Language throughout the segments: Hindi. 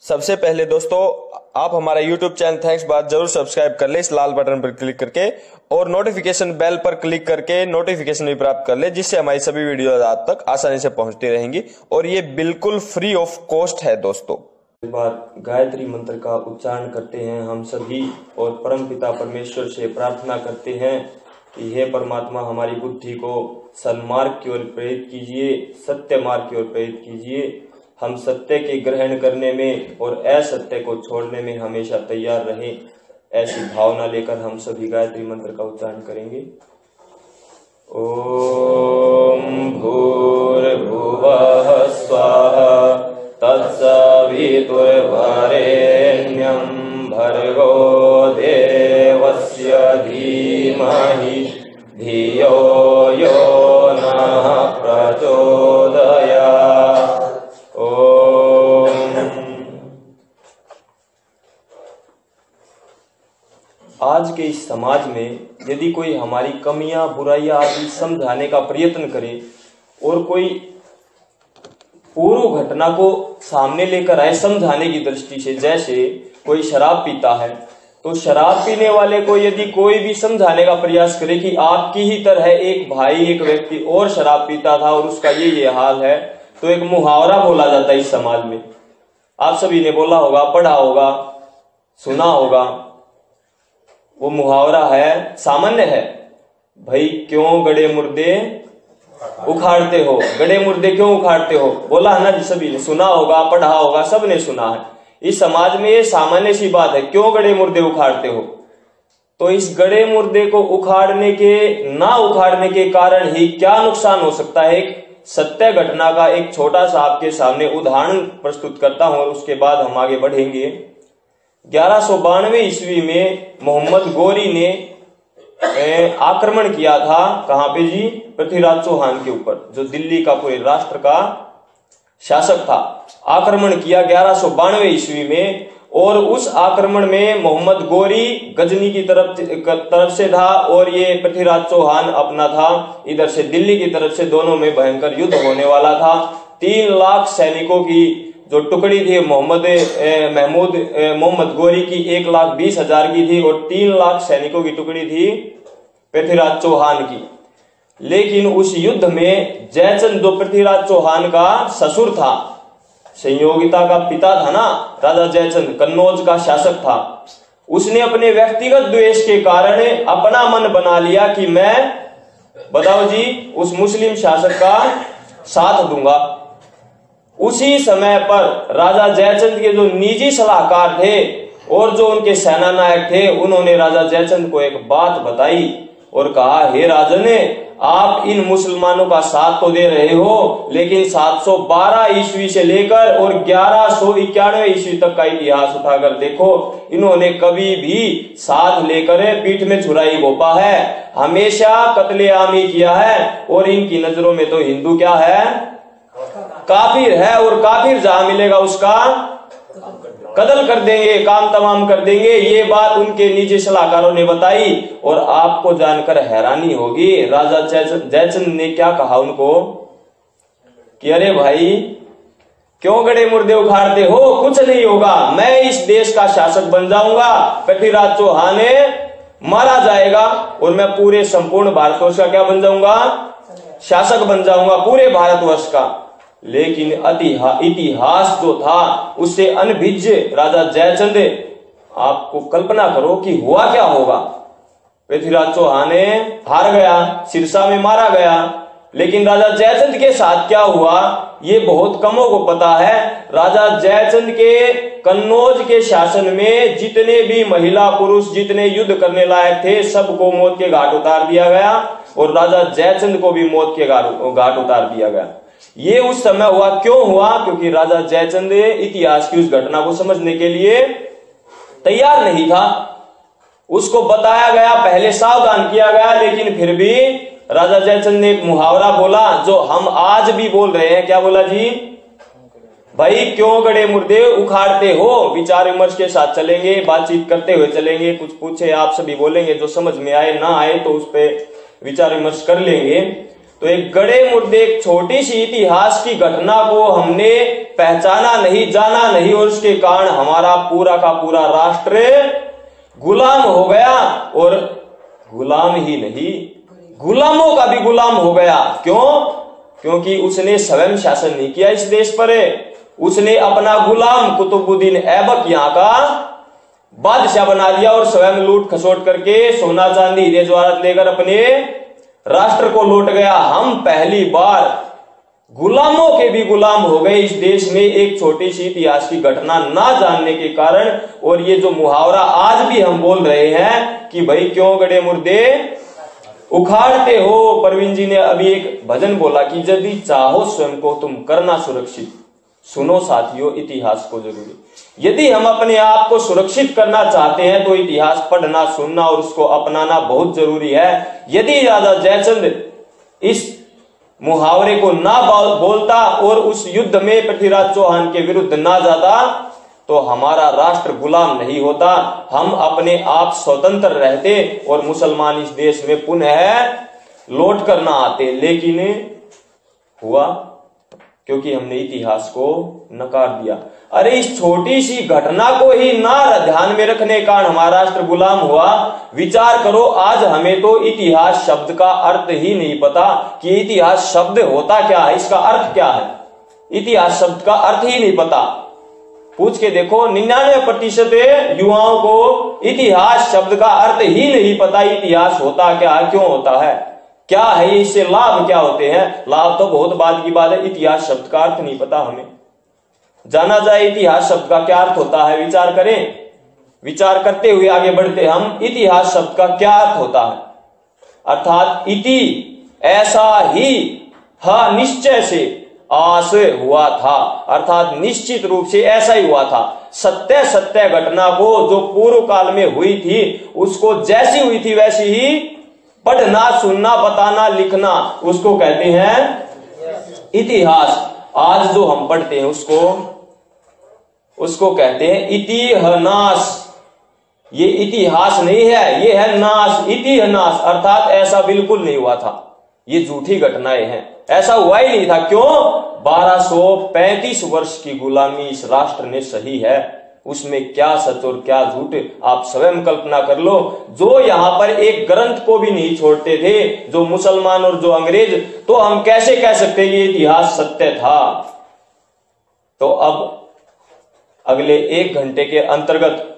सबसे पहले दोस्तों आप हमारा YouTube चैनल थैंक्स बात जरूर सब्सक्राइब कर ले इस लाल बटन पर क्लिक करके और नोटिफिकेशन बेल पर क्लिक करके नोटिफिकेशन भी प्राप्त कर ले, जिससे हमारी सभी वीडियो आप तक आसानी से पहुंचती रहेंगी और ये बिल्कुल फ्री ऑफ कॉस्ट है। दोस्तों इस बार गायत्री मंत्र का उच्चारण करते हैं हम सभी और परम पिता परमेश्वर से प्रार्थना करते हैं कि हे परमात्मा हमारी बुद्धि को सन्मार्ग की ओर प्रेरित कीजिए, सत्य मार्ग की ओर प्रेरित कीजिए। हम सत्य के ग्रहण करने में और असत्य को छोड़ने में हमेशा तैयार रहें, ऐसी भावना लेकर हम सभी गायत्री मंत्र का उच्चारण करेंगे। ओम भूर्भुवः स्वाहा तत्सवितुर्वरेण्यं भर्गो देवस्य धीमहि धियो यो नः प्रचोदयात्। आज के इस समाज में यदि कोई हमारी कमियां बुराइयां आदि समझाने का प्रयत्न करे और कोई पूर्व घटना को सामने लेकर आए समझाने की दृष्टि से, जैसे कोई शराब पीता है तो शराब पीने वाले को यदि कोई भी समझाने का प्रयास करे कि आपकी ही तरह एक भाई एक व्यक्ति और शराब पीता था और उसका ये हाल है, तो एक मुहावरा बोला जाता है इस समाज में। आप सभी ने बोला होगा, पढ़ा होगा, सुना होगा। वो मुहावरा है, सामान्य है, भाई क्यों गड़े मुर्दे उखाड़ते हो, गड़े मुर्दे क्यों उखाड़ते हो, बोला है ना जी, सभी ने सुना होगा, पढ़ा होगा, सबने सुना है। इस समाज में ये सामान्य सी बात है, क्यों गड़े मुर्दे उखाड़ते हो। तो इस गड़े मुर्दे को उखाड़ने के ना उखाड़ने के कारण ही क्या नुकसान हो सकता है, एक सत्य घटना का एक छोटा सा आपके सामने उदाहरण प्रस्तुत करता हूं और उसके बाद हम आगे बढ़ेंगे। 1192 ईस्वी में मोहम्मद गोरी ने आक्रमण किया था, कहां पे जी, पृथ्वीराज चौहान के ऊपर, जो दिल्ली का पूरे राष्ट्र का शासक था। आक्रमण किया 1192 ईस्वी में और उस आक्रमण में मोहम्मद गोरी गजनी की तरफ से था और ये पृथ्वीराज चौहान अपना था इधर से दिल्ली की तरफ से। दोनों में भयंकर युद्ध होने वाला था। 3 लाख सैनिकों की जो टुकड़ी थी मोहम्मद गोरी की 1,20,000 की थी और 3 लाख सैनिकों की टुकड़ी थी पृथ्वीराज चौहान की। लेकिन उस युद्ध में जयचंद, जो पृथ्वीराज चौहान का ससुर था, संयोगिता का पिता था ना, राजा जयचंद कन्नौज का शासक था, उसने अपने व्यक्तिगत द्वेष के कारण अपना मन बना लिया कि मैं, बताओ जी, उस मुस्लिम शासक का साथ दूंगा। उसी समय पर राजा जयचंद के जो निजी सलाहकार थे और जो उनके सेना नायक थे, उन्होंने राजा जयचंद को एक बात बताई और कहा, हे राजन, आप इन मुसलमानों का साथ तो दे रहे हो, लेकिन 712 ईस्वी से लेकर और 1191 ईस्वी तक का इतिहास उठाकर देखो, इन्होंने कभी भी साथ लेकर पीठ में छुराई घोपा है, हमेशा कत्लेआमी किया है। और इनकी नजरों में तो हिंदू क्या है, काफिर है, और काफिर जहां मिलेगा उसका कत्ल कर देंगे, काम तमाम कर देंगे। ये बात उनके निजी सलाहकारों ने बताई और आपको जानकर हैरानी होगी, राजा जयचंद ने क्या कहा उनको कि अरे भाई क्यों गड़े मुर्दे उखाड़ते हो, कुछ नहीं होगा, मैं इस देश का शासक बन जाऊंगा, पृथ्वीराज चौहान मारा जाएगा और मैं पूरे संपूर्ण भारतवर्ष का क्या बन जाऊंगा, शासक बन जाऊंगा पूरे भारतवर्ष का। लेकिन इतिहास जो था उससे अनभिज्ञ राजा जयचंद, आपको कल्पना करो कि हुआ क्या होगा। पृथ्वीराज चौहान हार गया, सिरसा में मारा गया, लेकिन राजा जयचंद के साथ क्या हुआ ये बहुत कमों को पता है। राजा जयचंद के कन्नौज के शासन में जितने भी महिला पुरुष जितने युद्ध करने लायक थे, सबको मौत के घाट उतार दिया गया और राजा जयचंद को भी मौत के घाट उतार दिया गया। ये उस समय हुआ, क्यों हुआ, क्योंकि राजा जयचंद इतिहास की उस घटना को समझने के लिए तैयार नहीं था। उसको बताया गया, पहले सावधान किया गया, लेकिन फिर भी राजा जयचंद ने एक मुहावरा बोला जो हम आज भी बोल रहे हैं। क्या बोला जी, भाई क्यों गड़े मुर्दे उखाड़ते हो। विचार विमर्श के साथ चलेंगे, बातचीत करते हुए चलेंगे, कुछ पूछे आप सभी बोलेंगे, जो समझ में आए ना आए तो उस पर विचार विमर्श कर लेंगे। तो एक गड़े मुर्दे, एक छोटी सी इतिहास की घटना को हमने पहचाना नहीं, जाना नहीं, और उसके कारण हमारा पूरा का पूरा राष्ट्र गुलाम हो गया। और गुलाम ही नहीं, गुलामों का भी गुलाम हो गया। क्यों? क्योंकि उसने स्वयं शासन नहीं किया इस देश पर, उसने अपना गुलाम कुतुबुद्दीन ऐबक यहां का बादशाह बना दिया और स्वयं लूट खसोट करके सोना चांदी हीरे जवाहरात लेकर अपने राष्ट्र को लौट गया। हम पहली बार गुलामों के भी गुलाम हो गए इस देश में, एक छोटी सी इतिहास की घटना ना जानने के कारण। और ये जो मुहावरा आज भी हम बोल रहे हैं कि भाई क्यों गड़े मुर्दे उखाड़ते हो। परवीन जी ने अभी एक भजन बोला कि यदि चाहो स्वयं को तुम करना सुरक्षित, सुनो साथियों इतिहास को जरूरी। यदि हम अपने आप को सुरक्षित करना चाहते हैं तो इतिहास पढ़ना, सुनना और उसको अपनाना बहुत जरूरी है। यदि राजा जयचंद इस मुहावरे को ना बोलता और उस युद्ध में पृथ्वीराज चौहान के विरुद्ध ना जाता तो हमारा राष्ट्र गुलाम नहीं होता, हम अपने आप स्वतंत्र रहते और मुसलमान इस देश में पुनः लौट कर ना आते। लेकिन हुआ क्योंकि हमने इतिहास को नकार दिया। अरे इस छोटी सी घटना को ही ना ध्यान में रखने का कारण हमारा राष्ट्र गुलाम हुआ। विचार करो, आज हमें तो इतिहास शब्द का अर्थ ही नहीं पता कि इतिहास शब्द होता क्या है, इसका अर्थ क्या है। इतिहास शब्द का अर्थ ही नहीं पता। पूछ के देखो, 99% युवाओं को इतिहास शब्द का अर्थ ही नहीं पता। इतिहास होता क्या है, क्यों होता है, क्या है, इससे लाभ क्या होते हैं। लाभ तो बहुत बाद की बात है, इतिहास शब्द का अर्थ नहीं पता हमें। जाना जाए इतिहास शब्द का क्या अर्थ होता है, विचार करें। विचार करते हुए आगे बढ़ते हम। इतिहास शब्द का क्या अर्थ होता है, अर्थात इति ऐसा ही, हा निश्चय से, आस हुआ था, अर्थात निश्चित रूप से ऐसा ही हुआ था। सत्य सत्य घटना को जो पूर्व काल में हुई थी उसको जैसी हुई थी वैसी ही पढ़ना, सुनना, बताना, लिखना, उसको कहते हैं इतिहास। आज जो हम पढ़ते हैं उसको कहते हैं इतिहास। ये इतिहास नहीं है, ये है नाश, इतिहास, अर्थात ऐसा बिल्कुल नहीं हुआ था, ये झूठी घटनाएं हैं, ऐसा हुआ ही नहीं था। क्यों? 1235 वर्ष की गुलामी इस राष्ट्र ने सही है, उसमें क्या सच और क्या झूठ आप स्वयं कल्पना कर लो। जो यहां पर एक ग्रंथ को भी नहीं छोड़ते थे, जो मुसलमान और जो अंग्रेज, तो हम कैसे कह सकते ये इतिहास सत्य था। तो अब अगले 1 घंटे के अंतर्गत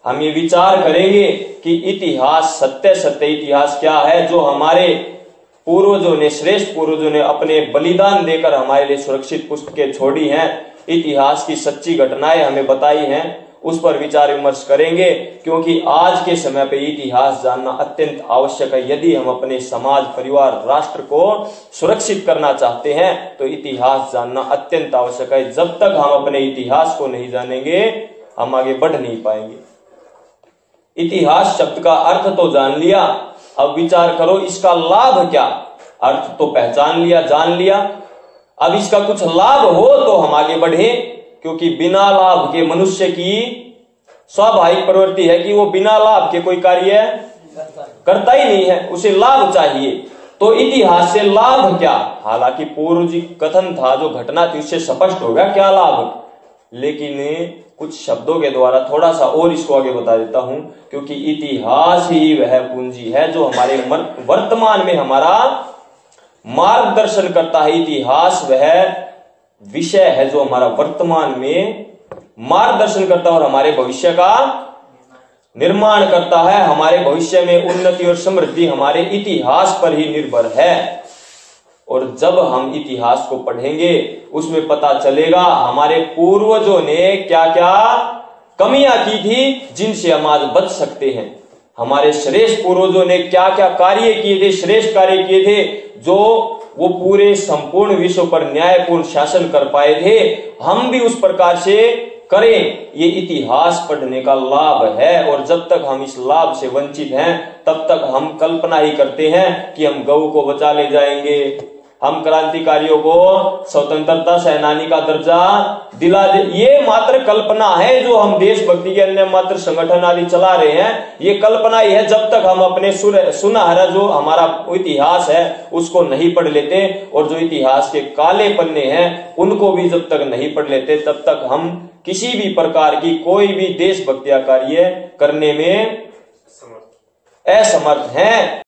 हम ये विचार करेंगे कि इतिहास, सत्य सत्य इतिहास क्या है, जो हमारे पूर्वजों ने, श्रेष्ठ पूर्वजों ने अपने बलिदान देकर हमारे लिए सुरक्षित पुस्तकें छोड़ी हैं, इतिहास की सच्ची घटनाएं हमें बताई हैं, उस पर विचार विमर्श करेंगे। क्योंकि आज के समय पे इतिहास जानना अत्यंत आवश्यक है। यदि हम अपने समाज, परिवार, राष्ट्र को सुरक्षित करना चाहते हैं तो इतिहास जानना अत्यंत आवश्यक है। जब तक हम अपने इतिहास को नहीं जानेंगे हम आगे बढ़ नहीं पाएंगे। इतिहास शब्द का अर्थ तो जान लिया, अब विचार करो इसका लाभ क्या। अर्थ तो पहचान लिया, जान लिया, अब इसका कुछ लाभ हो तो हम आगे बढ़े। क्योंकि बिना लाभ के मनुष्य की स्वाभाविक प्रवृत्ति है कि वो बिना लाभ के कोई कार्य करता ही नहीं है, उसे लाभ चाहिए। तो इतिहास से लाभ क्या, हालांकि पूर्व जी कथन था, जो घटना थी उससे स्पष्ट हो गया क्या लाभ, लेकिन कुछ शब्दों के द्वारा थोड़ा सा और इसको आगे बता देता हूं। क्योंकि इतिहास ही वह पूंजी है जो हमारे वर्तमान में हमारा मार्गदर्शन करता है। इतिहास वह विषय है जो हमारा वर्तमान में मार्गदर्शन करता है और हमारे भविष्य का निर्माण करता है। हमारे भविष्य में उन्नति और समृद्धि हमारे इतिहास पर ही निर्भर है। और जब हम इतिहास को पढ़ेंगे उसमें पता चलेगा हमारे पूर्वजों ने क्या क्या कमियां की थी जिनसे हम आज बच सकते हैं। हमारे श्रेष्ठ पूर्वजों ने क्या क्या कार्य किए थे, श्रेष्ठ कार्य किए थे, जो वो पूरे संपूर्ण विश्व पर न्यायपूर्ण शासन कर पाए थे। हम भी उस प्रकार से करें, ये इतिहास पढ़ने का लाभ है। और जब तक हम इस लाभ से वंचित हैं तब तक हम कल्पना ही करते हैं कि हम गऊ को बचा ले जाएंगे, हम क्रांतिकारियों को स्वतंत्रता सेनानी का दर्जा दिला दे। ये मात्र कल्पना है जो हम देशभक्ति के अन्य मात्र संगठन आदि चला रहे हैं, ये कल्पना ही है। जब तक हम अपने सुनहरा जो हमारा इतिहास है उसको नहीं पढ़ लेते और जो इतिहास के काले पन्ने हैं उनको भी जब तक नहीं पढ़ लेते तब तक हम किसी भी प्रकार की कोई भी देशभक्तिया कार्य करने में असमर्थ हैं।